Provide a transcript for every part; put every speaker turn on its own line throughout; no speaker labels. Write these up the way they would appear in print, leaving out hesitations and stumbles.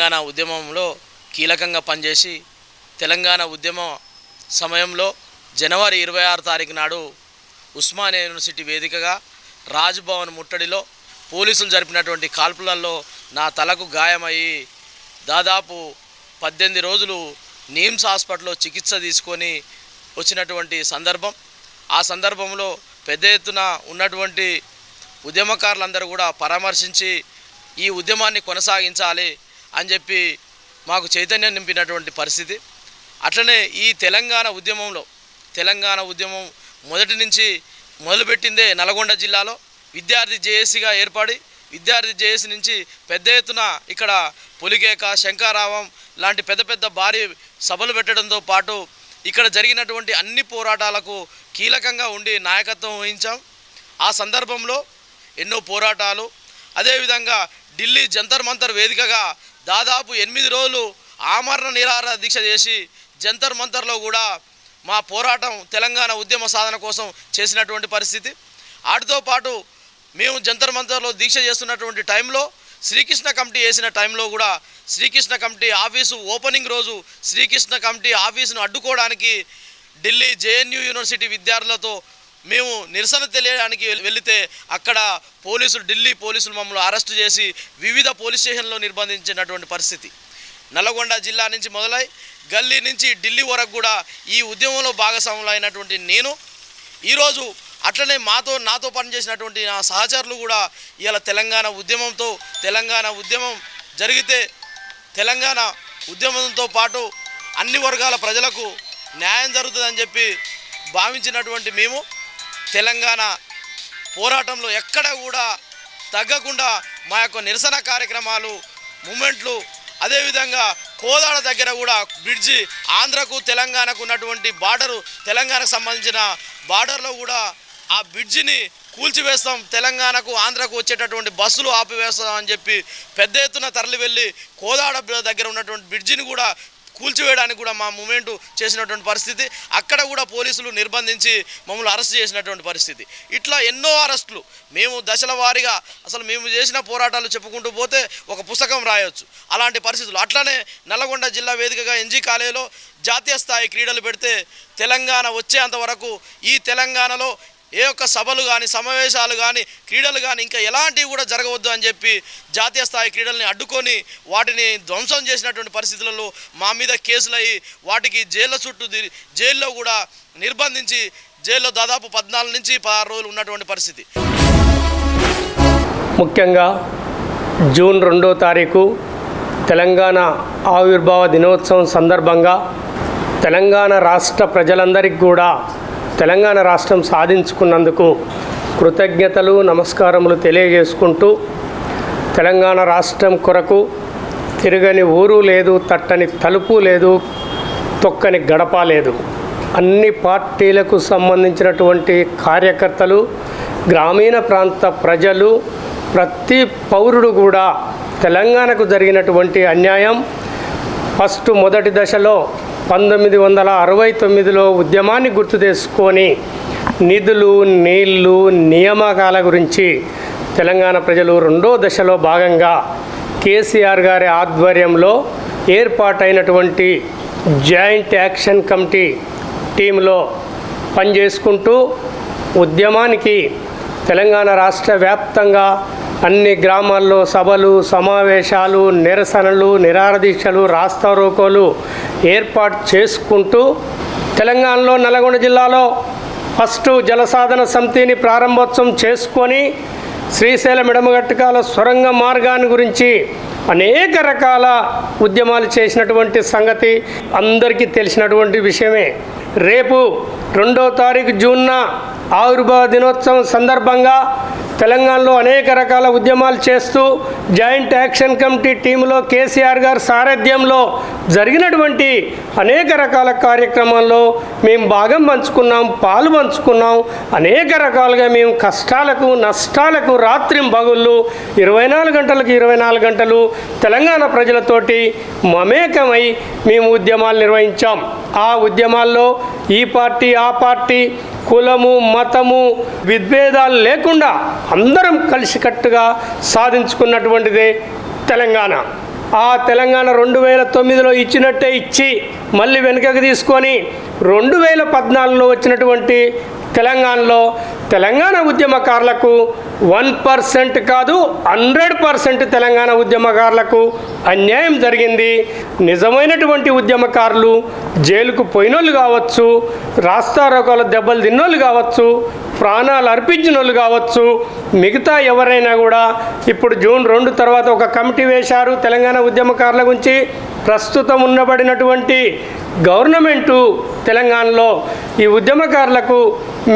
తెలంగాణ ఉద్యమంలో కీలకంగా పనిచేసి తెలంగాణ ఉద్యమ సమయంలో జనవరి 26 తారీఖు నాడు ఉస్మానియా యూనివర్సిటీ వేదికగా రాజ్భవన్ ముట్టడిలో పోలీసులు జరిపినటువంటి కాల్పులలో నా తలకు గాయమయ్యి దాదాపు 18 రోజులు నిమ్స్ హాస్పిటల్లో చికిత్స తీసుకొని వచ్చినటువంటి సందర్భం. ఆ సందర్భంలో పెద్ద ఎత్తున ఉన్నటువంటి ఉద్యమకారులందరూ కూడా పరామర్శించి ఈ ఉద్యమాన్ని కొనసాగించాలి అని చెప్పి మాకు చైతన్యం నింపినటువంటి పరిస్థితి. అట్లనే ఈ తెలంగాణ ఉద్యమం మొదటి నుంచి మొదలుపెట్టిందే నల్గొండ జిల్లాలో విద్యార్థి జేఏసీగా ఏర్పడి విద్యార్థి జేఏసీ నుంచి పెద్ద ఎత్తున ఇక్కడ పులికేక, శంకారావం లాంటి పెద్ద పెద్ద భారీ సభలు పెట్టడంతో పాటు ఇక్కడ జరిగినటువంటి అన్ని పోరాటాలకు కీలకంగా ఉండి నాయకత్వం వహించాం. ఆ సందర్భంలో ఎన్నో పోరాటాలు, అదేవిధంగా ఢిల్లీ జంతర్ మంతర్ వేదికగా దాదాపు 8 రోజులు ఆమరణ నిరాహార దీక్ష చేసి జంతర్ మంతర్లో కూడా మా పోరాటం తెలంగాణ ఉద్యమ సాధన కోసం చేసినటువంటి పరిస్థితి. వాటితో పాటు మేము జంతర్ మంతర్లో దీక్ష చేస్తున్నటువంటి టైంలో శ్రీకృష్ణ కమిటీ వేసిన టైంలో కూడా శ్రీకృష్ణ కమిటీ ఆఫీసు ఓపెనింగ్ రోజు శ్రీకృష్ణ కమిటీ ఆఫీసును అడ్డుకోవడానికి ఢిల్లీ జేఎన్యూ యూనివర్సిటీ విద్యార్థులతో మేము నిరసన తెలియడానికి వెళితే అక్కడ ఢిల్లీ పోలీసులు మమ్మల్ని అరెస్టు చేసి వివిధ పోలీస్ స్టేషన్లో నిర్బంధించినటువంటి పరిస్థితి. నల్గొండ జిల్లా నుంచి మొదలై గల్లీ నుంచి ఢిల్లీ వరకు కూడా ఈ ఉద్యమంలో భాగస్వాములు అయినటువంటి నేను ఈరోజు అట్లనే నాతో పనిచేసినటువంటి నా సహచరులు కూడా ఇవాళ తెలంగాణ ఉద్యమం జరిగితే తెలంగాణ ఉద్యమంతో పాటు అన్ని వర్గాల ప్రజలకు న్యాయం జరుగుతుందని చెప్పి భావించినటువంటి మేము తెలంగాణ పోరాటంలో ఎక్కడ కూడా తగ్గకుండా మా యొక్క నిరసన కార్యక్రమాలు, మూమెంట్లు, అదేవిధంగా కోదాడ దగ్గర కూడా బ్రిడ్జి ఆంధ్రకు తెలంగాణకు ఉన్నటువంటి బార్డరు, తెలంగాణకు సంబంధించిన బార్డర్లో కూడా ఆ బ్రిడ్జిని కూల్చివేస్తాం, తెలంగాణకు ఆంధ్రకు వచ్చేటటువంటి బస్సులు ఆపివేస్తాం అని చెప్పి పెద్ద ఎత్తున తరలి వెళ్ళి కోదాడ దగ్గర ఉన్నటువంటి బ్రిడ్జిని కూడా కూల్చివేయడానికి కూడా మా మూమెంట్ చేసినటువంటి పరిస్థితి. అక్కడ కూడా పోలీసులు నిర్బంధించి మమ్మల్ని అరెస్ట్ చేసినటువంటి పరిస్థితి. ఇట్లా ఎన్నో అరెస్టులు మేము దశల వారీగా అసలు మేము చేసిన పోరాటాలు చెప్పుకుంటూ పోతే ఒక పుస్తకం రాయొచ్చు అలాంటి పరిస్థితులు. అట్లనే నల్గొండ జిల్లా వేదికగా ఎన్జీ కాలేజీలో జాతీయ స్థాయి క్రీడలు పెడితే తెలంగాణ వచ్చేంతవరకు ఈ తెలంగాణలో ఏ ఒక్క సభలు కానీ, సమావేశాలు కానీ, క్రీడలు కానీ ఇంకా ఎలాంటివి కూడా జరగవద్దు అని చెప్పి జాతీయ స్థాయి క్రీడల్ని అడ్డుకొని వాటిని ధ్వంసం చేసినటువంటి పరిస్థితులలో మా మీద కేసులు అయ్యి వాటికి జైల్లో కూడా నిర్బంధించి జైల్లో దాదాపు 14 నుంచి 16 రోజులు ఉన్నటువంటి పరిస్థితి.
ముఖ్యంగా జూన్ 2వ తారీఖు తెలంగాణ ఆవిర్భావ దినోత్సవం సందర్భంగా తెలంగాణ రాష్ట్ర ప్రజలందరికీ కూడా తెలంగాణ రాష్ట్రం సాధించుకున్నందుకు కృతజ్ఞతలు, నమస్కారములు తెలియజేసుకుంటూ తెలంగాణ రాష్ట్రం కొరకు తిరగని ఊరు లేదు, తట్టని తలుపు లేదు, తొక్కని గడప లేదు. అన్ని పార్టీలకు సంబంధించినటువంటి కార్యకర్తలు, గ్రామీణ ప్రాంత ప్రజలు, ప్రతి పౌరుడు కూడా తెలంగాణకు జరిగినటువంటి అన్యాయం మొదటి దశలో 1969లో ఉద్యమాన్ని గుర్తు చేసుకొని నిధులు, నీళ్లు, నియామకాల గురించి తెలంగాణ ప్రజలు 2వ దశలో భాగంగా కేసీఆర్ గారి ఆధ్వర్యంలో ఏర్పాటైనటువంటి జాయింట్ యాక్షన్ కమిటీ టీంలో పనిచేసుకుంటూ ఉద్యమానికి తెలంగాణ రాష్ట్ర వ్యాప్తంగా అన్ని గ్రామాల్లో సభలు, సమావేశాలు, నిరసనలు, నిరాహారదీక్షలు, రాస్తారోకోలు ఏర్పాటు చేసుకుంటూ తెలంగాణలో నల్గొండ జిల్లాలో ఫస్ట్ జలసాధన సమితిని ప్రారంభోత్సవం చేసుకొని శ్రీశైలం ఎడమగట్టుకాల సొరంగ మార్గాన్ని గురించి అనేక రకాల ఉద్యమాలు చేసినటువంటి సంగతి అందరికీ తెలిసినటువంటి విషయమే. రేపు 2వ తారీఖు జూన్న ఆవిర్భావ దినోత్సవం సందర్భంగా తెలంగాణలో అనేక రకాల ఉద్యమాలు చేస్తూ జాయింట్ యాక్షన్ కమిటీ టీంలో కేసీఆర్ గారి సారథ్యంలో జరిగినటువంటి అనేక రకాల కార్యక్రమాల్లో మేము భాగం పంచుకున్నాం, పాలు పంచుకున్నాం. అనేక రకాలుగా మేము కష్టాలకు, నష్టాలకు రాత్రింబగళ్ళు 24 గంటలకు 24 గంటలు తెలంగాణ ప్రజలతోటి మమేకమై మేము ఉద్యమాలు నిర్వహించాం. ఆ ఉద్యమాల్లో ఈ పార్టీ, ఆ పార్టీ, కులము, మతము, విభేదాలు లేకుండా అందరం కలిసికట్టుగా సాధించుకున్నటువంటిదే తెలంగాణ. ఆ తెలంగాణ 2009లో ఇచ్చినట్టే ఇచ్చి మళ్ళీ వెనుకకు తీసుకొని 2014లో వచ్చినటువంటి తెలంగాణలో తెలంగాణ ఉద్యమకారులకు 1% కాదు 100% తెలంగాణ ఉద్యమకారులకు అన్యాయం జరిగింది. నిజమైనటువంటి ఉద్యమకారులు జైలుకు పోయినోళ్ళు కావచ్చు, రాస్తారోకాల దెబ్బలు తిన్నోళ్ళు కావచ్చు, ప్రాణాలు అర్పించిన వాళ్ళు కావచ్చు, మిగతా ఎవరైనా కూడా ఇప్పుడు జూన్ 2 తర్వాత ఒక కమిటీ వేశారు తెలంగాణ ఉద్యమకారుల గురించి. ప్రస్తుతం ఉండబడినటువంటి గవర్నమెంటు తెలంగాణలో ఈ ఉద్యమకారులకు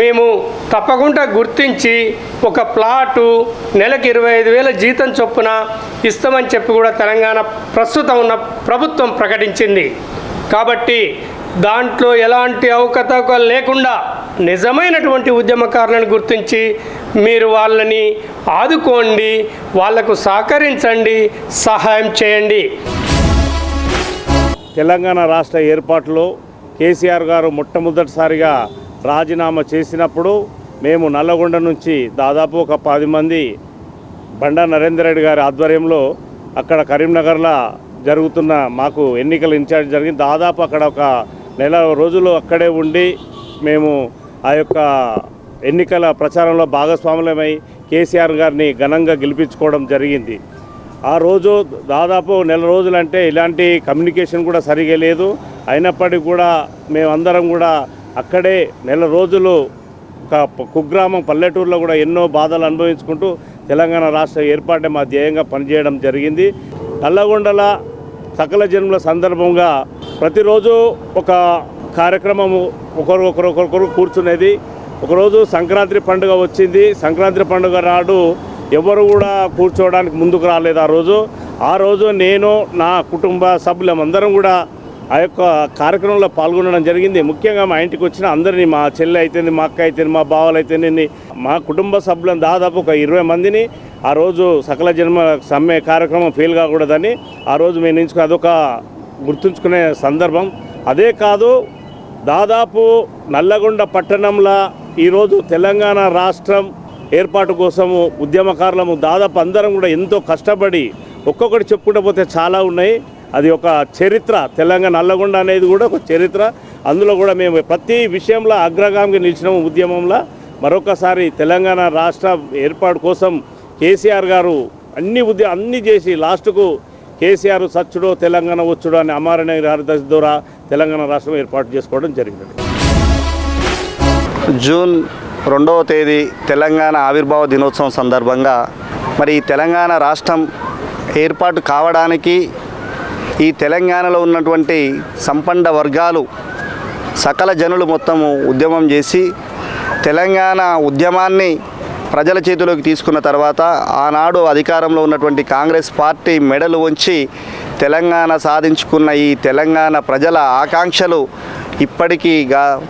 మేము తప్పకుండా గుర్తించి ఒక ప్లాటు నెలకు 25,000 జీతం చొప్పున ఇస్తామని చెప్పి కూడా తెలంగాణ ప్రస్తుతం ఉన్న ప్రభుత్వం ప్రకటించింది. కాబట్టి దాంట్లో ఎలాంటి అవకతవకలు లేకుండా నిజమైనటువంటి ఉద్యమకారులను గుర్తించి మీరు వాళ్ళని ఆదుకోండి, వాళ్లకు సహకరించండి, సహాయం చేయండి.
తెలంగాణ రాష్ట్ర ఏర్పాటులో కేసీఆర్ గారు మొట్టమొదటిసారిగా రాజీనామా చేసినప్పుడు మేము నల్లగొండ నుంచి దాదాపు ఒక 10 మంది బండా నరేందర్ రెడ్డి గారి ఆధ్వర్యంలో అక్కడ కరీంనగర్లో జరుగుతున్న మాకు ఎన్నికల ఇన్ఛార్జ్ జరిగింది. దాదాపు అక్కడ ఒక నెల రోజులు అక్కడే ఉండి మేము ఆ యొక్క ఎన్నికల ప్రచారంలో భాగస్వాములమై కేసీఆర్ గారిని ఘనంగా గెలిపించుకోవడం జరిగింది. ఆ రోజు దాదాపు నెల రోజులంటే ఇలాంటి కమ్యూనికేషన్ కూడా సరిగా లేదు. అయినప్పటికీ కూడా మేమందరం కూడా అక్కడే నెల రోజులు ఒక కుగ్రామం పల్లెటూరులో కూడా ఎన్నో బాధలు అనుభవించుకుంటూ తెలంగాణ రాష్ట్ర ఏర్పాటే మా ధ్యేయంగా పనిచేయడం జరిగింది. నల్లగొండల సకల జన్మల సందర్భంగా ప్రతిరోజు ఒక కార్యక్రమము ఒకరు కూర్చునేది. ఒకరోజు సంక్రాంతి పండుగ వచ్చింది. సంక్రాంతి పండుగ నాడు ఎవరు కూడా కూర్చోవడానికి ముందుకు రాలేదు. ఆ రోజు నేను నా కుటుంబ సభ్యులందరం కూడా ఆ యొక్క కార్యక్రమంలో పాల్గొనడం జరిగింది. ముఖ్యంగా మా ఇంటికి వచ్చిన అందరినీ, మా చెల్లి అయితేంది, మా అక్క అయితేంది, మా బావలు అయితేంది, మా కుటుంబ సభ్యులను దాదాపు ఒక 20 మందిని ఆ రోజు సకల జన్మ సమ్మె కార్యక్రమం ఫెయిల్ కాకూడదని ఆ రోజు మేము ఎంచుకుని అదొక గుర్తుంచుకునే సందర్భం. అదే కాదు, దాదాపు నల్లగొండ పట్టణంలో ఈరోజు తెలంగాణ రాష్ట్రం ఏర్పాటు కోసము ఉద్యమకారులము దాదాపు అందరం కూడా ఎంతో కష్టపడి ఒక్కొక్కటి చెప్పుకుంటూ పోతే చాలా ఉన్నాయి. అది ఒక చరిత్ర. తెలంగాణ నల్లగొండ అనేది కూడా ఒక చరిత్ర. అందులో కూడా మేము ప్రతి విషయంలో అగ్రగామిగా నిలిచినాము ఉద్యమంలో. మరొకసారి తెలంగాణ రాష్ట్ర ఏర్పాటు కోసం కేసీఆర్ గారు అన్నీ చేసి లాస్ట్కు కేసీఆర్ సచ్చుడో తెలంగాణ వచ్చుడో అనే అమరణ నిరాహార ద్వారా తెలంగాణ రాష్ట్రం ఏర్పాటు చేసుకోవడం జరిగింది.
జూన్ 2వ తేదీ తెలంగాణ ఆవిర్భావ దినోత్సవం సందర్భంగా మరి ఈ తెలంగాణ రాష్ట్రం ఏర్పాటు కావడానికి ఈ తెలంగాణలో ఉన్నటువంటి సంపన్న వర్గాలు సకల జనులు మొత్తము ఉద్యమం చేసి తెలంగాణ ఉద్యమాన్ని ప్రజల చేతిలోకి తీసుకున్న తర్వాత ఆనాడు అధికారంలో ఉన్నటువంటి కాంగ్రెస్ పార్టీ మెడలు వంచి తెలంగాణ సాధించుకున్న ఈ తెలంగాణ ప్రజల ఆకాంక్షలు ఇప్పటికీ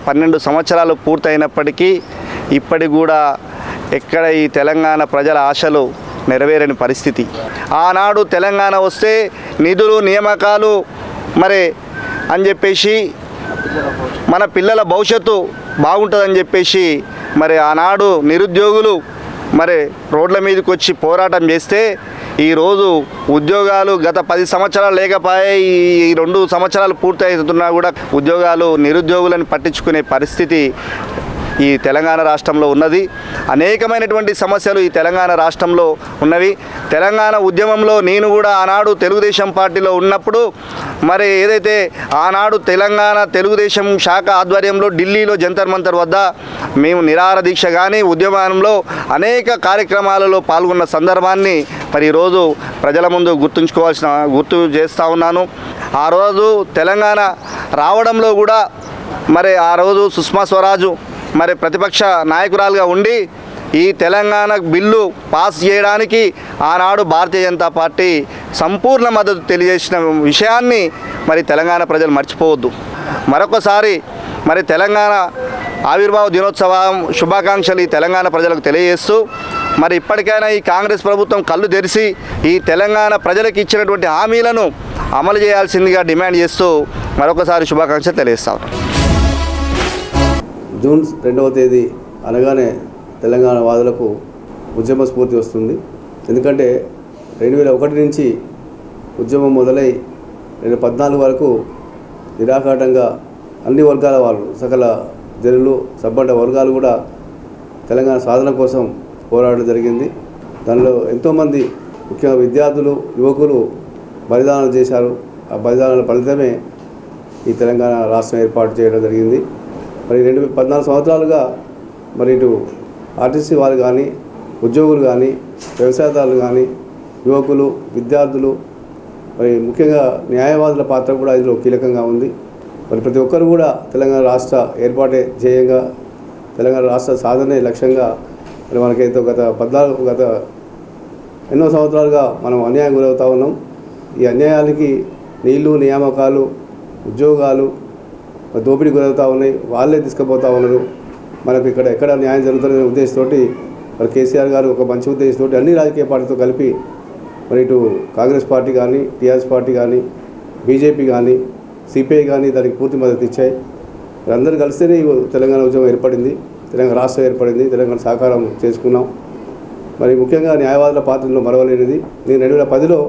12 సంవత్సరాలు పూర్తయినప్పటికీ ఇప్పటికి కూడా ఎక్కడ ఈ తెలంగాణ ప్రజల ఆశలు నెరవేరని పరిస్థితి. ఆనాడు తెలంగాణ వస్తే నిధులు నియామకాలు మరి అని చెప్పేసి మన పిల్లల భవిష్యత్తు బాగుంటుందని చెప్పేసి మరి ఆనాడు నిరుద్యోగులు మరి రోడ్ల మీదకి వచ్చి పోరాటం చేస్తే ఈరోజు ఉద్యోగాలు గత 10 సంవత్సరాలు లేకపోయే ఈ 2 సంవత్సరాలు పూర్తవుతున్నా కూడా ఉద్యోగాలు నిరుద్యోగులను పట్టించుకునే పరిస్థితి ఈ తెలంగాణ రాష్ట్రంలో ఉన్నది. అనేకమైనటువంటి సమస్యలు ఈ తెలంగాణ రాష్ట్రంలో ఉన్నవి. తెలంగాణ ఉద్యమంలో నేను కూడా ఆనాడు తెలుగుదేశం పార్టీలో ఉన్నప్పుడు మరి ఏదైతే ఆనాడు తెలంగాణ తెలుగుదేశం శాఖ ఆధ్వర్యంలో ఢిల్లీలో జంతర్ మంతర్ వద్ద మేము నిరాహార దీక్ష కానీ ఉద్యమంలో అనేక కార్యక్రమాలలో పాల్గొన్న సందర్భాన్ని మరి ఈరోజు ప్రజల ముందు గుర్తు చేస్తూ ఉన్నాను. ఆ రోజు తెలంగాణ రావడంలో కూడా మరి ఆ రోజు సుష్మా స్వరాజు మరి ప్రతిపక్ష నాయకురాలుగా ఉండి ఈ తెలంగాణ బిల్లు పాస్ చేయడానికి ఆనాడు భారతీయ జనతా పార్టీ సంపూర్ణ మద్దతు తెలియజేసిన విషయాన్ని మరి తెలంగాణ ప్రజలు మర్చిపోవద్దు. మరొకసారి మరి తెలంగాణ ఆవిర్భావ దినోత్సవం శుభాకాంక్షలు ఈ తెలంగాణ ప్రజలకు తెలియజేస్తూ మరి ఇప్పటికైనా ఈ కాంగ్రెస్ ప్రభుత్వం కళ్ళు తెరిచి ఈ తెలంగాణ ప్రజలకు ఇచ్చినటువంటి హామీలను అమలు చేయాల్సిందిగా డిమాండ్ చేస్తూ మరొకసారి శుభాకాంక్షలు తెలియజేస్తాను.
జూన్ 2వ తేదీ అనగానే తెలంగాణ వాదులకు ఉద్యమ స్ఫూర్తి వస్తుంది. ఎందుకంటే 2001 నుంచి ఉద్యమం మొదలై 2014 వరకు నిరాఘాటంగా అన్ని వర్గాల వాళ్ళు, సకల జనులు, సబ్బండ వర్గాలు కూడా తెలంగాణ సాధన కోసం పోరాడడం జరిగింది. దానిలో ఎంతోమంది ముఖ్యంగా విద్యార్థులు, యువకులు బలిదానాలు చేశారు. ఆ బలిదానాల ఫలితమే ఈ తెలంగాణ రాష్ట్రం ఏర్పాటు చేయడం జరిగింది. మరి 14 సంవత్సరాలుగా మరి ఇటు ఆర్టీసీ వాళ్ళు కానీ, ఉద్యోగులు కానీ, వ్యవసాయదారులు కానీ, యువకులు, విద్యార్థులు, మరి ముఖ్యంగా న్యాయవాదుల పాత్ర కూడా ఇందులో కీలకంగా ఉంది. మరి ప్రతి ఒక్కరు కూడా తెలంగాణ రాష్ట్ర ఏర్పాటే ధ్యేయంగా, తెలంగాణ రాష్ట్ర సాధనే లక్ష్యంగా మరి మనకైతే గత ఎన్నో సంవత్సరాలుగా మనం అన్యాయం గురవుతూ ఉన్నాం. ఈ అన్యాయాలకి నీళ్లు, నియామకాలు, ఉద్యోగాలు దోపిడీ గురవుతూ ఉన్నాయి. వాళ్ళే తీసుకుపోతూ ఉన్నారు. మనకు ఎక్కడ న్యాయం జరుగుతుందనే ఉద్దేశంతో మరి కేసీఆర్ గారు ఒక మంచి ఉద్దేశంతో అన్ని రాజకీయ పార్టీతో కలిపి మరి ఇటు కాంగ్రెస్ పార్టీ కానీ, టీఆర్ఎస్ పార్టీ కానీ, బీజేపీ కానీ, సిపిఐ కానీ దానికి పూర్తి మద్దతు ఇచ్చాయి. అందరూ కలిస్తేనే తెలంగాణ ఉద్యమం ఏర్పడింది, తెలంగాణ రాష్ట్రం ఏర్పడింది, తెలంగాణ సాకారం చేసుకున్నాం. మరి ముఖ్యంగా న్యాయవాదుల పాత్రలో మరవలేనిది. నేను 2010లో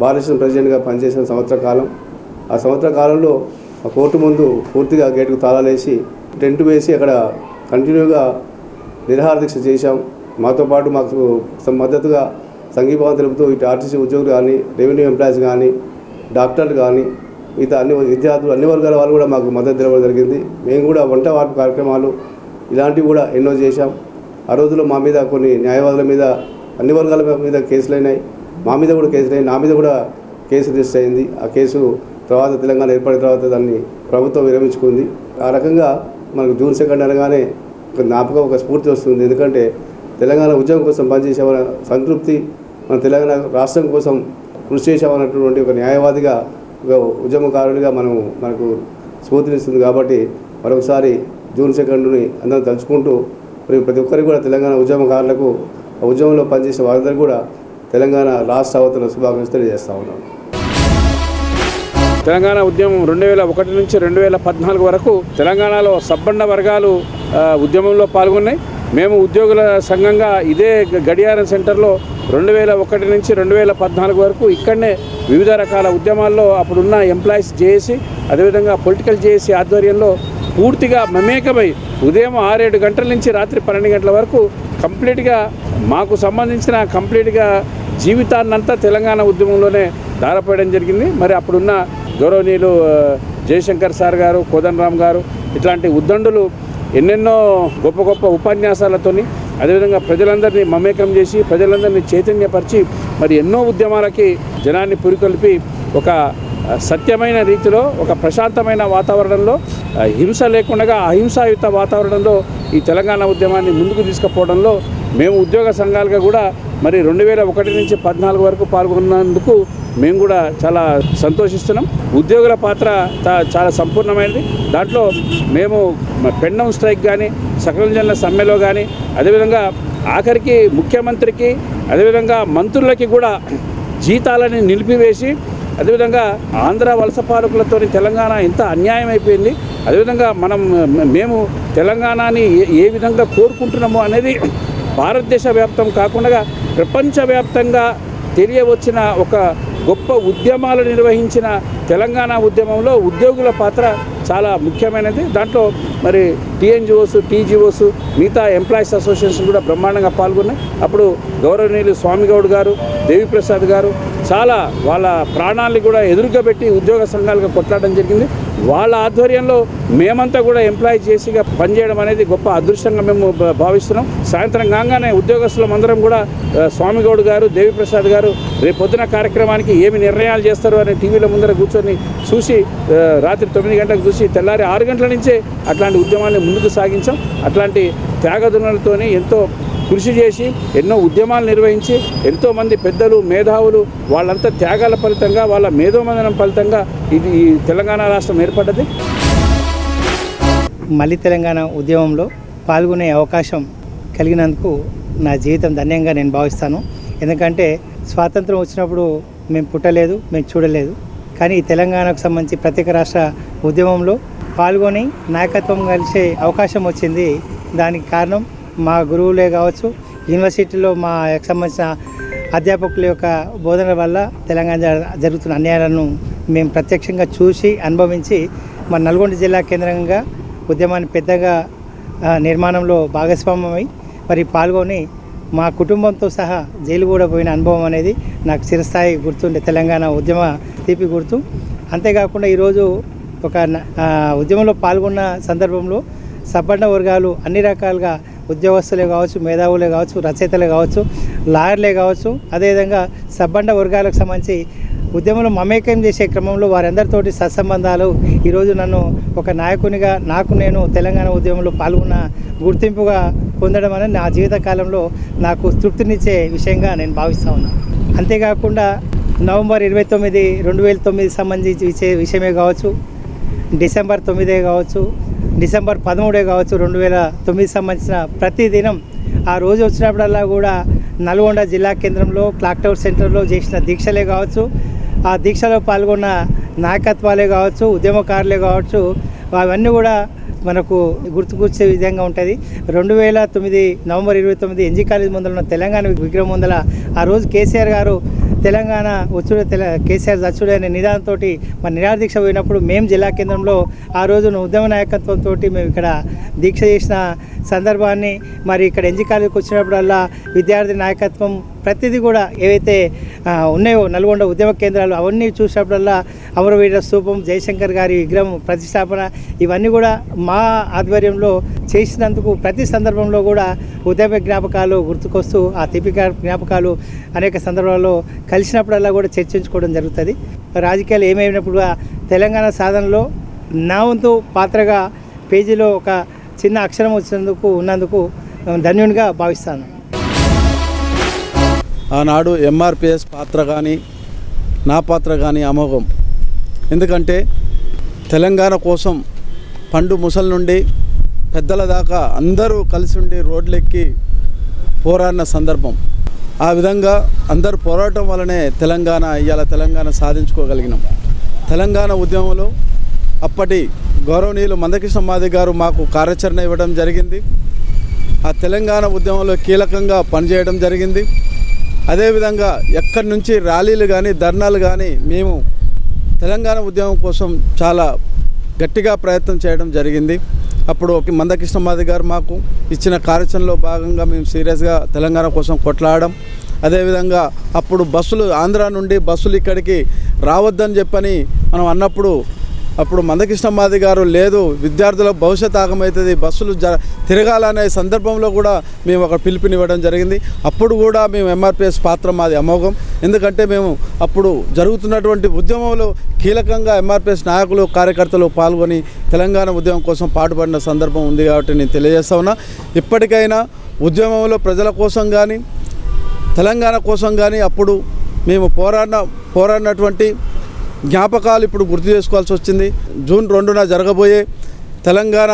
భారతదేశం ప్రెసిడెంట్గా పనిచేసిన సంవత్సర కాలం. ఆ సంవత్సర కాలంలో ఆ కోర్టు ముందు పూర్తిగా గేటుకు తాళాలేసి టెంట్ వేసి అక్కడ కంటిన్యూగా నిరాహార దీక్ష చేశాం. మాతో పాటు మాకు మద్దతుగా సంఘీభావం తెలుపుతూ ఇటు ఆర్టీసీ ఉద్యోగులు కానీ, రెవెన్యూ ఎంప్లాయీస్ కానీ, డాక్టర్లు కానీ, మిగతా అన్ని విద్యార్థులు, అన్ని వర్గాల వాళ్ళు కూడా మాకు మద్దతు తెలవడం జరిగింది. మేము కూడా వంట వార్పు కార్యక్రమాలు ఇలాంటివి కూడా ఎన్నో చేశాం. ఆ రోజుల్లో మా మీద కొన్ని న్యాయవాదుల మీద, అన్ని వర్గాల మీద కేసులైనాయి. మా మీద కూడా కేసులైనాయి. నా మీద కూడా కేసు రిజిస్టర్ అయింది. ఆ కేసు తర్వాత తెలంగాణ ఏర్పడిన తర్వాత దాన్ని ప్రభుత్వం విరమించుకుంది. ఆ రకంగా మనకు జూన్ 2 అనగానే ఒక జ్ఞాపకం, ఒక స్ఫూర్తి వస్తుంది. ఎందుకంటే తెలంగాణ ఉద్యమం కోసం పనిచేసామన్న సంతృప్తి, మన తెలంగాణ రాష్ట్రం కోసం కృషి చేసామన్నటువంటి ఒక న్యాయవాదిగా, ఒక ఉద్యమకారుడిగా మనకు స్ఫూర్తినిస్తుంది. కాబట్టి మరొకసారి జూన్ 2ని అందరం తలుచుకుంటూ మరి ప్రతి ఒక్కరికి కూడా తెలంగాణ ఉద్యమకారులకు, ఆ ఉద్యమంలో పనిచేసే వారందరికీ కూడా తెలంగాణ రాష్ట్ర అవతరణ శుభాకాంక్షలు తెలియజేస్తా ఉన్నాను.
తెలంగాణ ఉద్యమం 2001 నుంచి 2014 వరకు తెలంగాణలో సబ్బండ వర్గాలు ఉద్యమంలో పాల్గొన్నాయి. మేము ఉద్యోగుల సంఘంగా ఇదే గడియారం సెంటర్లో 2001 నుంచి 2014 వరకు ఇక్కడనే వివిధ రకాల ఉద్యమాల్లో అప్పుడున్న ఎంప్లాయీస్ జేఏసీ, అదేవిధంగా పొలిటికల్ జేఏసీ ఆధ్వర్యంలో పూర్తిగా మమేకమై ఉదయం 6-7 గంటల నుంచి రాత్రి 12 గంటల వరకు కంప్లీట్గా మాకు సంబంధించిన జీవితాన్నంతా తెలంగాణ ఉద్యమంలోనే దారపోయడం జరిగింది. మరి అప్పుడున్న గౌరవనీయులు జయశంకర్ సార్ గారు, కోదండరామ్ గారు ఇట్లాంటి ఉద్దండులు ఎన్నెన్నో గొప్ప గొప్ప ఉపన్యాసాలతోని, అదేవిధంగా ప్రజలందరినీ మమేకం చేసి, ప్రజలందరినీ చైతన్యపరిచి మరి ఎన్నో ఉద్యమాలకి జనాన్ని పురికొల్పి ఒక సత్యమైన రీతిలో, ఒక ప్రశాంతమైన వాతావరణంలో, హింస లేకుండా అహింసాయుత వాతావరణంలో ఈ తెలంగాణ ఉద్యమాన్ని ముందుకు తీసుకుపోవడంలో మేము ఉద్యోగ సంఘాలుగా కూడా మరి 2001 నుంచి 14 వరకు పాల్గొన్నందుకు మేము కూడా చాలా సంతోషిస్తున్నాం. ఉద్యోగుల పాత్ర చాలా సంపూర్ణమైనది. దాంట్లో మేము పెండం స్ట్రైక్ కానీ, సకల జనుల సమ్మెలో కానీ, అదేవిధంగా ఆఖరికి ముఖ్యమంత్రికి, అదేవిధంగా మంత్రులకి కూడా జీతాలని నిలిపివేసి, అదేవిధంగా ఆంధ్ర వలస పాలకులతో తెలంగాణ ఎంత అన్యాయం అయిపోయింది, అదేవిధంగా మేము తెలంగాణని ఏ విధంగా కోరుకుంటున్నామో అనేది భారతదేశ వ్యాప్తం కాకుండా ప్రపంచవ్యాప్తంగా తెలియవచ్చిన ఒక గొప్ప ఉద్యమాలు నిర్వహించిన తెలంగాణ ఉద్యమంలో ఉద్యోగుల పాత్ర చాలా ముఖ్యమైనది. దాంట్లో మరి టీఎన్జిఓస్, టీజీఓస్, మిగతా ఎంప్లాయీస్ అసోసియేషన్ కూడా బ్రహ్మాండంగా పాల్గొన్నాయి. అప్పుడు గౌరవనీయులు స్వామిగౌడ్ గారు, దేవిప్రసాద్ గారు చాలా వాళ్ళ ప్రాణాలను కూడా ఎదురుగా పెట్టి ఉద్యోగ సంఘాలుగా కొట్లాడడం జరిగింది. వాళ్ళ ఆధ్వర్యంలో మేమంతా కూడా ఎంప్లాయీ చేసిగా పనిచేయడం అనేది గొప్ప అదృష్టంగా మేము భావిస్తున్నాం. సాయంత్రం కాగానే ఉద్యోగస్తులం అందరం కూడా స్వామిగౌడ్ గారు, దేవిప్రసాద్ గారు రేపు పొద్దున కార్యక్రమానికి ఏమి నిర్ణయాలు చేస్తారు అనే టీవీల ముందర కూర్చొని చూసి, రాత్రి 9 గంటలకు చూసి తెల్లారి 6 గంటల నుంచే అట్లాంటి ఉద్యమాన్ని ముందుకు సాగించాం. అట్లాంటి త్యాగదునులతోని ఎంతో కృషి చేసి, ఎన్నో ఉద్యమాలు నిర్వహించి, ఎంతోమంది పెద్దలు, మేధావులు వాళ్ళంతా త్యాగాల ఫలితంగా, వాళ్ళ మేధోమదనం ఫలితంగా ఈ తెలంగాణ రాష్ట్రం ఏర్పడ్డది.
మళ్ళీ తెలంగాణ ఉద్యమంలో పాల్గొనే అవకాశం కలిగినందుకు నా జీవితం ధన్యంగా నేను భావిస్తాను. ఎందుకంటే స్వాతంత్రం వచ్చినప్పుడు మేము పుట్టలేదు, మేము చూడలేదు. కానీ ఈ తెలంగాణకు సంబంధించి ప్రత్యేక రాష్ట్ర ఉద్యమంలో పాల్గొని నాయకత్వం కలిసే అవకాశం వచ్చింది. దానికి కారణం మా గురువులే కావచ్చు, యూనివర్సిటీలో మా సంబంధించిన అధ్యాపకుల యొక్క బోధన వల్ల తెలంగాణ జరుగుతున్న అన్యాయాలను మేము ప్రత్యక్షంగా చూసి అనుభవించి మన నల్గొండ జిల్లా కేంద్రంగా ఉద్యమాన్ని పెద్దగా నిర్మాణంలో భాగస్వామ్యమై మరి పాల్గొని మా కుటుంబంతో సహా జైలు కూడా పోయిన అనుభవం అనేది నాకు చిరస్థాయి గుర్తుండే తెలంగాణ ఉద్యమ తీపి గుర్తు. అంతేకాకుండా ఈరోజు ఒక ఉద్యమంలో పాల్గొన్న సందర్భంలో సబ్బండ వర్గాలు అన్ని రకాలుగా ఉద్యోగస్తులే కావచ్చు, మేధావులే కావచ్చు, రచయితలే కావచ్చు, లాయర్లే కావచ్చు, అదేవిధంగా సబ్బండ వర్గాలకు సంబంధించి ఉద్యమంలో మమేకం చేసే క్రమంలో వారందరితోటి సత్సంబంధాలు ఈరోజు నన్ను ఒక నాయకునిగా నేను తెలంగాణ ఉద్యమంలో పాల్గొన్న గుర్తింపుగా పొందడం అనేది నా జీవితకాలంలో నాకు తృప్తినిచ్చే విషయంగా నేను భావిస్తూ ఉన్నాను. అంతేకాకుండా నవంబర్ 29, 2009 సంబంధించి విషయమే కావచ్చు, డిసెంబర్ 9 కావచ్చు, డిసెంబర్ 13 కావచ్చు, 2009 సంబంధించిన ప్రతి దినం ఆ రోజు వచ్చినప్పుడల్లా కూడా నల్గొండ జిల్లా కేంద్రంలో క్లాక్ టవర్ సెంటర్లో చేసిన దీక్షలే కావచ్చు, ఆ దీక్షలో పాల్గొన్న నాయకత్వాలే కావచ్చు, ఉద్యమకారులే కావచ్చు, అవన్నీ కూడా మనకు గుర్తుకొచ్చే విధంగా ఉంటుంది. 2009 నవంబర్ 29 ఎన్జీ కాలేజ్ ముందర ఉన్న తెలంగాణ విగ్రహం ముందర ఆ రోజు కేసీఆర్ గారు తెలంగాణ కేసీఆర్ చచ్చుడు అనే నిదానంతో మన నిరాదీక్ష పోయినప్పుడు మేము జిల్లా కేంద్రంలో ఆ రోజు ఉద్యమ నాయకత్వంతో మేము ఇక్కడ దీక్ష చేసిన సందర్భాన్ని మరి ఇక్కడ ఎన్జీ కాలేజీకి వచ్చినప్పుడల్లా విద్యార్థి నాయకత్వం ప్రతిదీ కూడా ఏవైతే ఉన్నాయో నల్గొండ ఉద్యమ కేంద్రాలు అవన్నీ చూసినప్పుడల్లా అమరవీర స్తూపం, జయశంకర్ గారి విగ్రహం ప్రతిష్టాపన ఇవన్నీ కూడా మా ఆధ్వర్యంలో చేసినందుకు ప్రతి సందర్భంలో కూడా ఉద్యమ జ్ఞాపకాలు గుర్తుకొస్తూ ఆ తీపి జ్ఞాపకాలు అనేక సందర్భాల్లో కలిసినప్పుడల్లా కూడా చర్చించుకోవడం జరుగుతుంది. రాజకీయాలు ఏమైనప్పుడు తెలంగాణ సాధనలో నా వంతు పాత్రగా పేజీలో ఒక చిన్న అక్షరం ఉన్నందుకు ధన్యునిగా భావిస్తాను.
ఆనాడు ఎంఆర్పిఎస్ పాత్ర కానీ నా పాత్ర కానీ అమోఘం. ఎందుకంటే తెలంగాణ కోసం పండు ముసల నుండి పెద్దల దాకా అందరూ కలిసి ఉండి రోడ్లెక్కి పోరాడిన సందర్భం. ఆ విధంగా అందరూ పోరాటం వల్లనే ఇవాళ తెలంగాణ సాధించుకోగలిగినాం. తెలంగాణ ఉద్యమంలో అప్పటి గౌరవనీయులు మందకృష్ణ మాదిగ గారు మాకు కార్యాచరణ ఇవ్వడం జరిగింది. ఆ తెలంగాణ ఉద్యమంలో కీలకంగా పనిచేయడం జరిగింది. అదేవిధంగా ఎక్కడి నుంచి ర్యాలీలు కానీ ధర్నాలు కానీ మేము తెలంగాణ ఉద్యమం కోసం చాలా గట్టిగా ప్రయత్నం చేయడం జరిగింది. అప్పుడు మందకృష్ణ మాదిగ గారు మాకు ఇచ్చిన కార్యాచరణలో భాగంగా మేము సీరియస్గా తెలంగాణ కోసం కొట్లాడడం. అదేవిధంగా అప్పుడు బస్సులు ఆంధ్ర నుండి బస్సులు ఇక్కడికి రావద్దని చెప్పని మనం అన్నప్పుడు అప్పుడు మందకృష్ణ మాదిగ గారు లేదు విద్యార్థుల భవిష్యత్ ఆగమవుతుంది, బస్సులు తిరగాలనే సందర్భంలో కూడా మేము ఒక పిలుపునివ్వడం జరిగింది. అప్పుడు కూడా మేము ఎంఆర్పిఎస్ పాత్ర మాది అమోఘం. ఎందుకంటే మేము అప్పుడు జరుగుతున్నటువంటి ఉద్యమంలో కీలకంగా ఎంఆర్పిఎస్ నాయకులు కార్యకర్తలు పాల్గొని తెలంగాణ ఉద్యమం కోసం పాటుపడిన సందర్భం ఉంది కాబట్టి నేను తెలియజేస్తా ఉన్నా. ఇప్పటికైనా ఉద్యమంలో ప్రజల కోసం కానీ తెలంగాణ కోసం కానీ అప్పుడు మేము పోరాడినటువంటి జ్ఞాపకాలు ఇప్పుడు గుర్తు చేసుకోవాల్సి వచ్చింది. జూన్ 2న జరగబోయే తెలంగాణ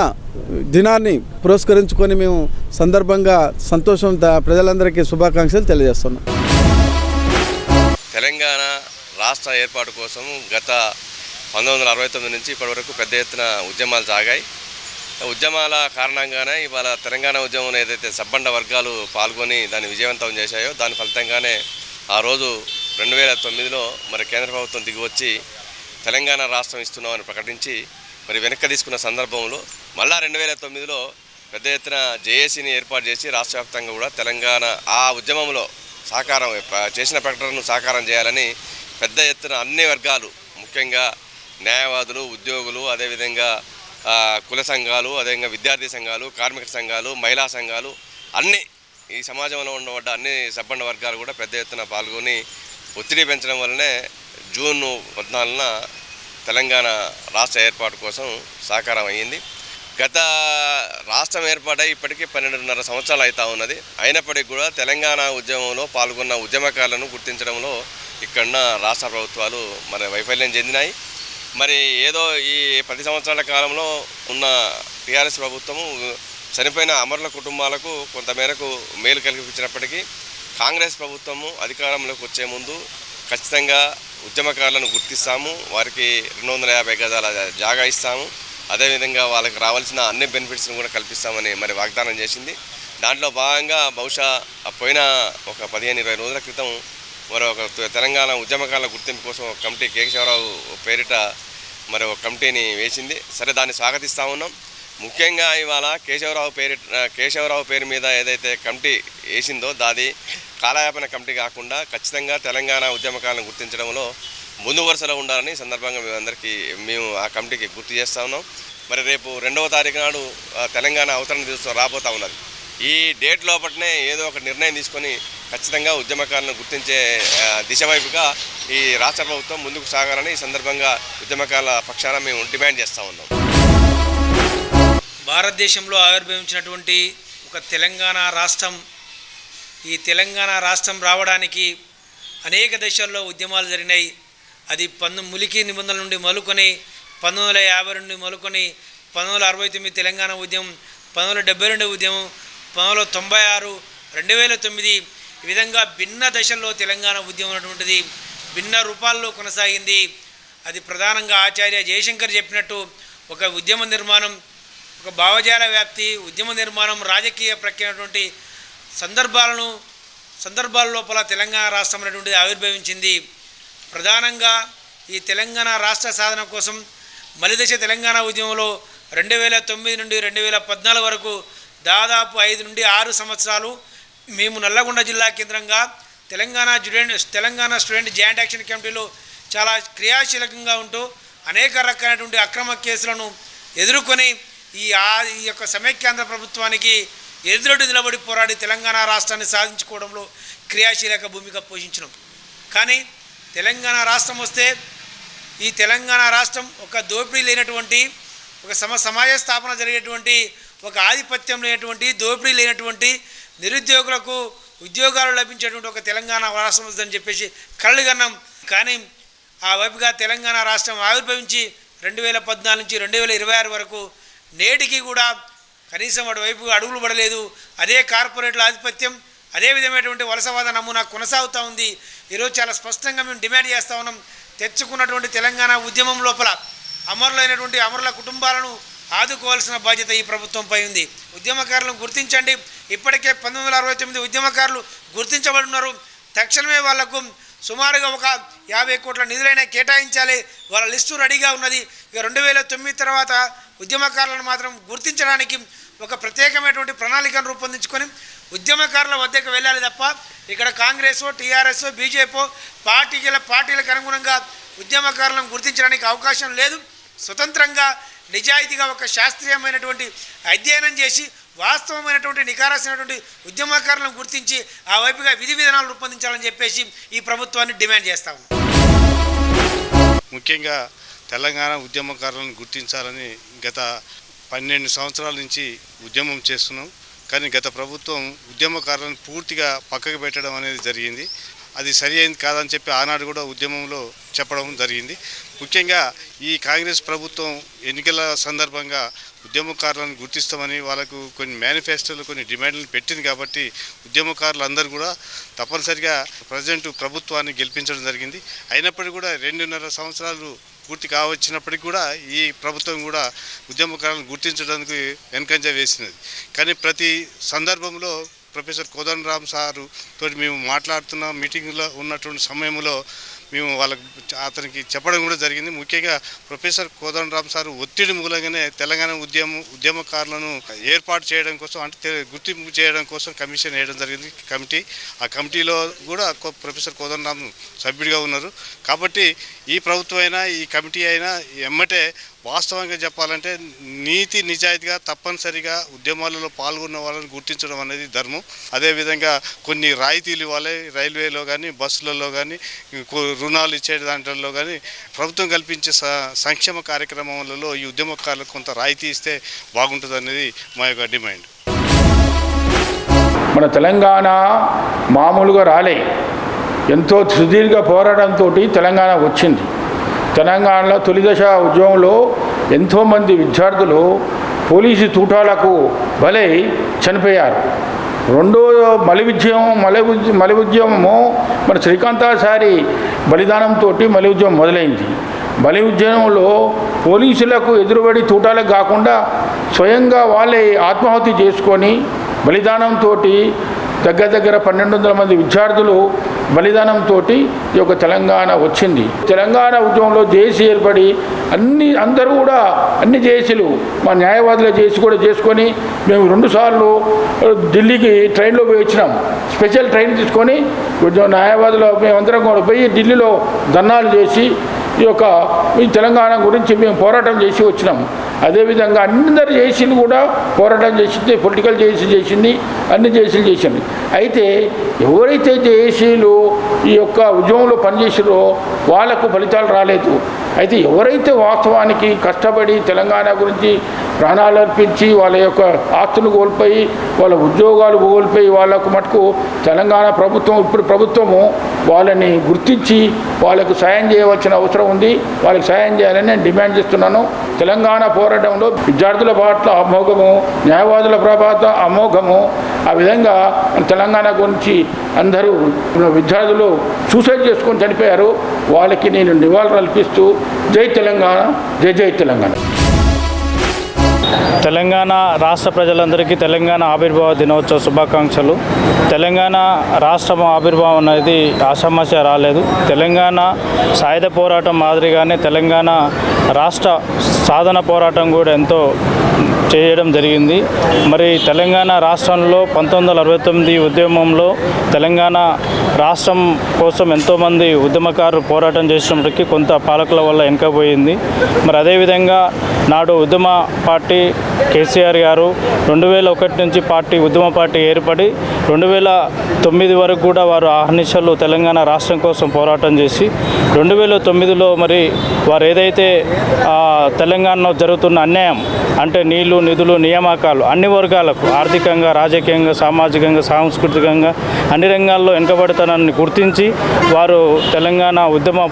దినాన్ని పురస్కరించుకొని మేము సందర్భంగా సంతోషం ప్రజలందరికీ శుభాకాంక్షలు తెలియజేస్తున్నాం.
తెలంగాణ రాష్ట్ర ఏర్పాటు కోసం గత 1969 నుంచి ఇప్పటివరకు పెద్ద ఎత్తున ఉద్యమాలు సాగాయి. ఉద్యమాల కారణంగానే ఇవాళ తెలంగాణ ఉద్యమంలో ఏదైతే సబ్బండ వర్గాలు పాల్గొని దాన్ని విజయవంతం చేశాయో దాని ఫలితంగానే ఆ రోజు 2009లో మరి కేంద్ర ప్రభుత్వం దిగివచ్చి తెలంగాణ రాష్ట్రం ఇస్తున్నామని ప్రకటించి మరి వెనక్కి తీసుకున్న సందర్భంలో మళ్ళా 2009లో పెద్ద ఎత్తున జేఏసీని ఏర్పాటు చేసి రాష్ట్ర వ్యాప్తంగా కూడా తెలంగాణ ఆ ఉద్యమంలో చేసిన ప్రకటనను సాకారం చేయాలని పెద్ద ఎత్తున అన్ని వర్గాలు ముఖ్యంగా న్యాయవాదులు, ఉద్యోగులు, అదేవిధంగా కుల సంఘాలు, అదేవిధంగా విద్యార్థి సంఘాలు, కార్మిక సంఘాలు, మహిళా సంఘాలు అన్నీ ఈ సమాజంలో ఉండబడ్డ అన్ని సబ్బండ వర్గాలు కూడా పెద్ద ఎత్తున పాల్గొని ఒత్తిడి పెంచడం వల్లనే జూన్ 14న తెలంగాణ రాష్ట్ర ఏర్పాటు కోసం సాకారం అయ్యింది. గత రాష్ట్రం ఏర్పాటై ఇప్పటికీ 12.5 సంవత్సరాలు అవుతా ఉన్నది. అయినప్పటికీ కూడా తెలంగాణ ఉద్యమంలో పాల్గొన్న ఉద్యమకారులను గుర్తించడంలో ఇక్కడున్న రాష్ట్ర ప్రభుత్వాలు మరి వైఫల్యం చెందినాయి. మరి ఏదో ఈ 10 సంవత్సరాల కాలంలో ఉన్న టీఆర్ఎస్ ప్రభుత్వము చనిపోయిన అమరుల కుటుంబాలకు కొంతమేరకు మేలు కల్పించినప్పటికీ కాంగ్రెస్ ప్రభుత్వము అధికారంలోకి వచ్చే ముందు ఖచ్చితంగా ఉద్యమకారులను గుర్తిస్తాము, వారికి 250 గజాల జాగా ఇస్తాము, అదేవిధంగా వాళ్ళకి రావాల్సిన అన్ని బెనిఫిట్స్ను కూడా కల్పిస్తామని మరి వాగ్దానం చేసింది. దాంట్లో భాగంగా బహుశా పోయిన ఒక 15-20 రోజుల క్రితం మరొక తెలంగాణ ఉద్యమకారుల గుర్తింపు కోసం ఒక కమిటీ కేశవరావు పేరిట మరో కమిటీని వేసింది. సరే, దాన్ని స్వాగతిస్తూ ఉన్నాం. ముఖ్యంగా ఇవాళ కేశవరావు పేరు మీద ఏదైతే కమిటీ వేసిందో దాది కాలయాపన కమిటీ కాకుండా ఖచ్చితంగా తెలంగాణ ఉద్యమకారులను గుర్తించడంలో ముందు వరుసలో ఉండాలని సందర్భంగా మేము ఆ కమిటీకి గుర్తు చేస్తూ ఉన్నాం. మరి రేపు 2వ తారీఖు నాడు తెలంగాణ అవతరణ దినోత్సవం రాబోతూ ఉన్నది. ఈ డేట్ లోపలనే ఏదో ఒక నిర్ణయం తీసుకొని ఖచ్చితంగా ఉద్యమకారులను గుర్తించే దిశ వైపుగా ఈ రాష్ట్ర ప్రభుత్వం ముందుకు సాగాలని ఈ సందర్భంగా ఉద్యమకారుల పక్షాన మేము డిమాండ్ చేస్తూ ఉన్నాం.
భారతదేశంలో ఆవిర్భవించినటువంటి ఒక తెలంగాణ రాష్ట్రం, ఈ తెలంగాణ రాష్ట్రం రావడానికి అనేక దశల్లో ఉద్యమాలు జరిగినాయి. అది ములికి నిబంధనల నుండి మొదలుకొని 1950 నుండి మొదలుకొని 1969 తెలంగాణ ఉద్యమం, 1972 ఉద్యమం, 1996, 2009 ఈ విధంగా భిన్న దశల్లో తెలంగాణ ఉద్యమం ఉన్నటువంటిది భిన్న రూపాల్లో కొనసాగింది. అది ప్రధానంగా ఆచార్య జయశంకర్ చెప్పినట్టు ఒక ఉద్యమ నిర్మాణం, ఒక భావజాల వ్యాప్తి, ఉద్యమ నిర్మాణం, రాజకీయ ప్రక్రియటువంటి సందర్భాల లోపల తెలంగాణ రాష్ట్రం అనేటువంటిది ఆవిర్భవించింది. ప్రధానంగా ఈ తెలంగాణ రాష్ట్ర సాధన కోసం మలిదశ తెలంగాణ ఉద్యమంలో 2009 నుండి 2014 వరకు దాదాపు 5 నుండి 6 సంవత్సరాలు మేము నల్లగొండ జిల్లా కేంద్రంగా తెలంగాణ స్టూడెంట్ జాయింట్ యాక్షన్ కమిటీలో చాలా క్రియాశీలకంగా ఉంటూ అనేక రకాలైనటువంటి అక్రమ కేసులను ఎదుర్కొని ఈ యొక్క సమైక్యాంధ్ర ప్రభుత్వానికి ఎదురొడ్డి నిలబడి పోరాడి తెలంగాణ రాష్ట్రాన్ని సాధించుకోవడంలో క్రియాశీలక భూమిక పోషించడం. కానీ తెలంగాణ రాష్ట్రం వస్తే ఈ తెలంగాణ రాష్ట్రం ఒక దోపిడీ లేనటువంటి, ఒక సమాజ స్థాపన జరిగేటువంటి, ఒక ఆధిపత్యం లేనటువంటి, దోపిడీ లేనటువంటి, నిరుద్యోగులకు ఉద్యోగాలు లభించేటువంటి ఒక తెలంగాణ రాష్ట్రం వస్తుందని చెప్పేసి కళ్ళగన్నాం. కానీ ఆ వైపుగా తెలంగాణ రాష్ట్రం ఆవిర్భవించి 2014 నుంచి 2026 వరకు నేటికి కూడా కనీసం అటువైపు అడుగులు పడలేదు. అదే కార్పొరేట్ల ఆధిపత్యం, అదే విధమైనటువంటి వలసవాద నమూనా కొనసాగుతూ ఉంది. ఈరోజు చాలా స్పష్టంగా మేము డిమాండ్ చేస్తూ ఉన్నాం. తెచ్చుకున్నటువంటి తెలంగాణ ఉద్యమం లోపల అమరులైనటువంటి అమరుల కుటుంబాలను ఆదుకోవాల్సిన బాధ్యత ఈ ప్రభుత్వంపై ఉంది. ఉద్యమకారులను గుర్తించండి. ఇప్పటికే 1969 ఉద్యమకారులు గుర్తించబడి ఉన్నారు. తక్షణమే వాళ్లకు సుమారుగా ఒక 50 కోట్ల నిధులైనా కేటాయించాలి. వాళ్ళ లిస్టు రెడీగా ఉన్నది. ఇక 2009 తర్వాత ఉద్యమకారులను మాత్రం గుర్తించడానికి ఒక ప్రత్యేకమైనటువంటి ప్రణాళికను రూపొందించుకొని ఉద్యమకారుల వద్దకు వెళ్ళాలి తప్ప ఇక్కడ కాంగ్రెస్, టీఆర్ఎస్, బీజేపీ పార్టీలకు అనుగుణంగా ఉద్యమకారులను గుర్తించడానికి అవకాశం లేదు. స్వతంత్రంగా నిజాయితీగా ఒక శాస్త్రీయమైనటువంటి అధ్యయనం చేసి వాస్తవమైనటువంటి నికారసినటువంటి ఉద్యమకారులను గుర్తించి ఆ వైపుగా విధి విధానాలు రూపొందించాలని చెప్పేసి ఈ ప్రభుత్వాన్ని డిమాండ్ చేస్తాము.
ముఖ్యంగా తెలంగాణ ఉద్యమకారులను గుర్తించాలని గత 12 సంవత్సరాల నుంచి ఉద్యమం చేస్తున్నాం. కానీ గత ప్రభుత్వం ఉద్యమకారులను పూర్తిగా పక్కకు పెట్టడం అనేది జరిగింది. అది సరి అయింది కాదని చెప్పి ఆనాడు కూడా ఉద్యమంలో చెప్పడం జరిగింది. ముఖ్యంగా ఈ కాంగ్రెస్ ప్రభుత్వం ఎన్నికల సందర్భంగా ఉద్యమకారులను గుర్తిస్తామని వాళ్ళకు కొన్ని మేనిఫెస్టోలు కొన్ని డిమాండ్లను పెట్టింది. కాబట్టి ఉద్యమకారులు అందరూ కూడా తప్పనిసరిగా ప్రజెంట్ ప్రభుత్వాన్ని గెలిపించడం జరిగింది. అయినప్పటికీ కూడా 2.5 సంవత్సరాలు పూర్తి కావచ్చినప్పటికీ కూడా ఈ ప్రభుత్వం కూడా ఉద్యమకారులను గుర్తించడానికి వెనుకంజ వేసినది. కానీ ప్రతి సందర్భంలో ప్రొఫెసర్ కోదండరామ్ సారు తోటి మేము మాట్లాడుతున్న మీటింగ్లో ఉన్నటువంటి సమయంలో మేము అతనికి చెప్పడం కూడా జరిగింది. ముఖ్యంగా ప్రొఫెసర్ కోదండరామ్ సారు ఒత్తిడి మూలంగానే తెలంగాణ ఉద్యమకారులను ఏర్పాటు చేయడం కోసం, అంటే గుర్తింపు చేయడం కోసం కమిషన్ వేయడం జరిగింది. ఆ కమిటీలో కూడా ప్రొఫెసర్ కోదండరామ్ సభ్యుడిగా ఉన్నారు. కాబట్టి ఈ ప్రభుత్వం అయినా ఈ కమిటీ అయినా ఎమ్మటే వాస్తవంగా చెప్పాలంటే నీతి నిజాయితీగా తప్పనిసరిగా ఉద్యమాలలో పాల్గొన్న వాళ్ళని గుర్తించడం అనేది ధర్మం. అదేవిధంగా కొన్ని రాయితీలు ఇవ్వాలి. రైల్వేలో కానీ, బస్సులలో కానీ, రుణాలు ఇచ్చే దాంట్లో కానీ ప్రభుత్వం కల్పించే సంక్షేమ కార్యక్రమాలలో ఈ ఉద్యమకారులకు కొంత రాయితీ ఇస్తే బాగుంటుంది అనేది మా యొక్క డిమాండ్.
మన తెలంగాణ మామూలుగా రాలే, ఎంతో సుదీర్ఘ పోరాటంతో తెలంగాణ వచ్చింది. తెలంగాణలో తొలిదశ ఉద్యమంలో ఎంతోమంది విద్యార్థులు పోలీసు తూటాలకు బలై చనిపోయారు. రెండో మలి ఉద్యమము మన శ్రీకాంతాచారి బలిదానంతో మలి ఉద్యమం మొదలైంది. బలి ఉద్యమంలో పోలీసులకు ఎదురుబడి తూటాలకు కాకుండా స్వయంగా వాళ్ళే ఆత్మాహుతి చేసుకొని బలిదానంతో దగ్గర 1200 మంది విద్యార్థులు బలిదానంతో ఈ యొక్క తెలంగాణ వచ్చింది. తెలంగాణ ఉద్యమంలో జేఏసీ ఏర్పడి అందరూ కూడా అన్ని జేఏసీలు మా న్యాయవాదుల జేఏసీ కూడా చేసుకొని మేము 2 సార్లు ఢిల్లీకి ట్రైన్లో పోయి వచ్చినాం. స్పెషల్ ట్రైన్ తీసుకొని న్యాయవాదులు మేమందరం కూడా పోయి ఢిల్లీలో ధర్నాలు చేసి ఈ తెలంగాణ గురించి మేము పోరాటం చేసి వచ్చినాం. అదేవిధంగా అందరు జేఏసీలు కూడా పోరాటం చేసింది, పొలిటికల్ జేఏసీ చేసింది, అన్ని జేఏసీలు చేసింది. అయితే ఎవరైతే జేఏసీలు ఈ యొక్క ఉద్యమంలో పనిచేసారో వాళ్ళకు ఫలితాలు రాలేదు. అయితే ఎవరైతే వాస్తవానికి కష్టపడి తెలంగాణ గురించి ప్రాణాలు అర్పించి వాళ్ళ యొక్క ఆస్తులు కోల్పోయి వాళ్ళ ఉద్యోగాలు కోల్పోయి వాళ్ళకు మటుకు తెలంగాణ ప్రభుత్వం ఇప్పుడు ప్రభుత్వము వాళ్ళని గుర్తించి వాళ్ళకు సాయం చేయవలసిన అవసరం ఉంది. వాళ్ళకి సాయం చేయాలని నేను డిమాండ్ చేస్తున్నాను. తెలంగాణ పోరాటంలో విద్యార్థుల పట్ల అమోఘము, న్యాయవాదుల ప్రభావం అమోఘము. ఆ విధంగా తెలంగాణ గురించి అందరూ విద్యార్థులు సూసైడ్ చేసుకొని చనిపోయారు. వాళ్ళకి నేను నివాళులు అర్పిస్తూ జై తెలంగాణ, జై జై తెలంగాణ.
తెలంగాణ రాష్ట్ర ప్రజలందరికీ తెలంగాణ ఆవిర్భావ దినోత్సవ శుభాకాంక్షలు. తెలంగాణ రాష్ట్రం ఆవిర్భావం అనేది ఆషామాషా రాలేదు. తెలంగాణ సాయుధ పోరాటం మాదిరిగానే తెలంగాణ రాష్ట్ర సాధన పోరాటం కూడా ఎంతో చేయడం జరిగింది. మరి తెలంగాణ రాష్ట్రంలో 1969 ఉద్యమంలో తెలంగాణ రాష్ట్రం కోసం ఎంతోమంది ఉద్యమకారులు పోరాటం చేసినప్పటికీ కొంత పాలకుల వల్ల వెనకపోయింది. మరి అదేవిధంగా నాడు ఉద్యమ పార్టీ కేసీఆర్ గారు 2001 నుంచి ఉద్యమ పార్టీ ఏర్పడి 2009 వరకు కూడా వారు అహర్నిశలు తెలంగాణ రాష్ట్రం కోసం పోరాటం చేసి 2009లో మరి వారు ఏదైతే తెలంగాణలో జరుగుతున్న అన్యాయం అంటే నీళ్లు, నిధులు, నియామకాలు అన్ని వర్గాలకు ఆర్థికంగా, రాజకీయంగా, సామాజికంగా, సాంస్కృతికంగా అన్ని రంగాల్లో వెనుకబడతానని గుర్తించి వారు తెలంగాణ ఉద్యమ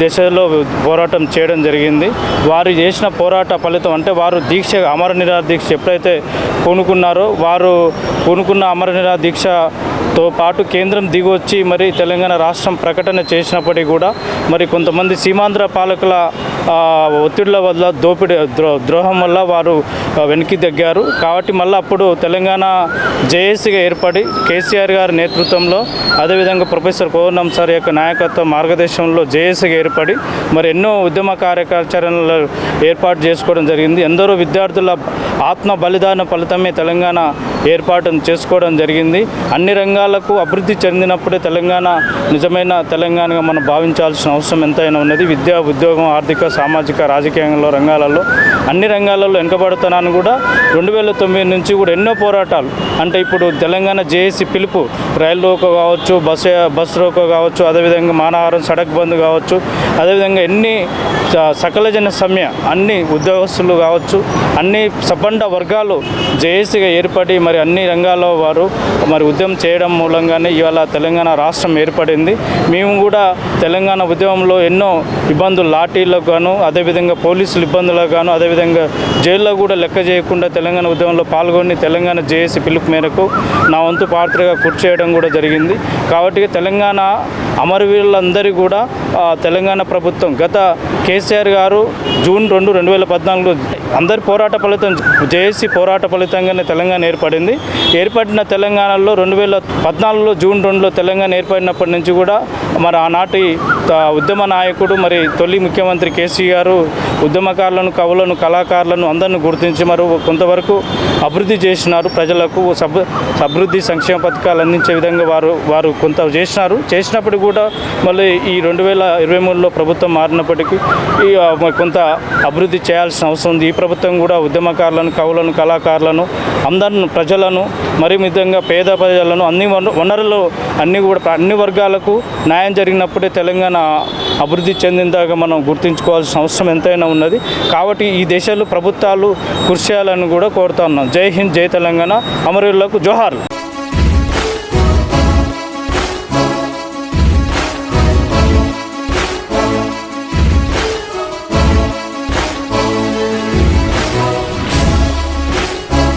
దిశలో పోరాటం చేయడం జరిగింది. వారు చేసిన పోరాట ఫలితం అంటే వారు దీక్ష అమర నిరాహార దీక్ష ఎప్పుడైతే పూనుకున్నారో వారు పూనుకున్న అమర నిరాహార దీక్షతో పాటు కేంద్రం దిగొచ్చి మరి తెలంగాణ రాష్ట్రం ప్రకటన చేసినప్పటికీ కూడా మరి కొంతమంది సీమాంధ్ర పాలకుల ఒత్తిళ్ల వల్ల ద్రోహం వల్ల వారు వెనక్కి తగ్గారు. కాబట్టి మళ్ళీ అప్పుడు తెలంగాణ జేఏసీగా ఏర్పడి కేసీఆర్ గారి నేతృత్వంలో అదేవిధంగా ప్రొఫెసర్ కోవూరం సార్ యొక్క నాయకత్వ మార్గదర్శనంలో జేఏసీగా ఏర్పడి మరి ఎన్నో ఉద్యమ కార్యాచరణలు ఏర్పాటు చేసుకోవడం జరిగింది. ఎందరో విద్యార్థుల ఆత్మ బలిదాన ఫలితమే తెలంగాణ ఏర్పాటును చేసుకోవడం జరిగింది. అన్ని రంగాలకు అభివృద్ధి చెందినప్పుడే తెలంగాణ నిజమైన తెలంగాణగా మనం భావించాల్సిన అవసరం ఎంతైనా ఉన్నది. విద్య, ఉద్యోగం, ఆర్థిక, సామాజిక, రాజకీయంలో రంగాలలో అన్ని రంగాలలో వెనుకబడుతున్నాను కూడా 2009 నుంచి కూడా ఎన్నో పోరాటాలు అంటే ఇప్పుడు తెలంగాణ జేఏసీ పిలుపు రైలు రోకో కావచ్చు, బస్ రోకో కావచ్చు, అదేవిధంగా మానవహారం సడక్ బంద్ కావచ్చు, అదేవిధంగా ఎన్ని సకల జన సమ్య అన్ని ఉద్యోగస్తులు కావచ్చు అన్ని సబ్బండ వర్గాలు జేఏసీగా ఏర్పడి మరి అన్ని రంగాల్లో వారు మరి ఉద్యమం చేయడం మూలంగానే ఇవాళ తెలంగాణ రాష్ట్రం ఏర్పడింది. మేము కూడా తెలంగాణ ఉద్యమంలో ఎన్నో ఇబ్బందులు లాఠీలకు గాను అదేవిధంగా పోలీసులు ఇబ్బందులకు గాను అదేవిధంగా జైల్లో కూడా లెక్క చేయకుండా తెలంగాణ ఉద్యమంలో పాల్గొని తెలంగాణ జేఏసీ పిలుపు మేరకు నా వంతు పాత్రగా కృషి చేయడం కూడా జరిగింది. కాబట్టి తెలంగాణ అమరవీరులందరూ కూడా తెలంగాణ ప్రభుత్వం గత కేసీఆర్ గారు జూన్ 2, 2014లో అందరి పోరాట ఫలితం జేఏసీ పోరాట ఫలితంగానే తెలంగాణ ఏర్పడింది. ఏర్పడిన తెలంగాణలో 2014లో జూన్ 2లో తెలంగాణ ఏర్పడినప్పటి నుంచి కూడా మరి ఆనాటి ఉద్యమ నాయకుడు మరి తొలి ముఖ్యమంత్రి కేసీ గారు ఉద్యమకారులను, కవులను, కళాకారులను అందరిని గుర్తించి మరి కొంతవరకు అభివృద్ధి చేసినారు. ప్రజలకు అభివృద్ధి సంక్షేమ పథకాలు అందించే విధంగా వారు కొంత చేసినప్పుడు కూడా మళ్ళీ ఈ 2023లో ప్రభుత్వం మారినప్పటికీ కొంత అభివృద్ధి చేయాల్సిన అవసరం ఉంది. ఈ ప్రభుత్వం కూడా ఉద్యమకారులను, కవులను, కళాకారులను అందరిని ప్రజలను మరి విధంగా పేద ప్రజలను అన్ని వనరులు అన్ని వర్గాలకు న్యాయం జరిగినప్పుడే తెలంగాణ అభివృద్ధి చెందిందాగా మనం గుర్తుంచుకోవాల్సిన అవసరం ఎంతైనా ఉన్నది. కాబట్టి ఈ దేశంలో ప్రభుత్వాలు కృషి చేయాలని కూడా కోరుతా ఉన్నాం. జై హింద్, జై తెలంగాణ, అమరవీరులకు జోహార్లు.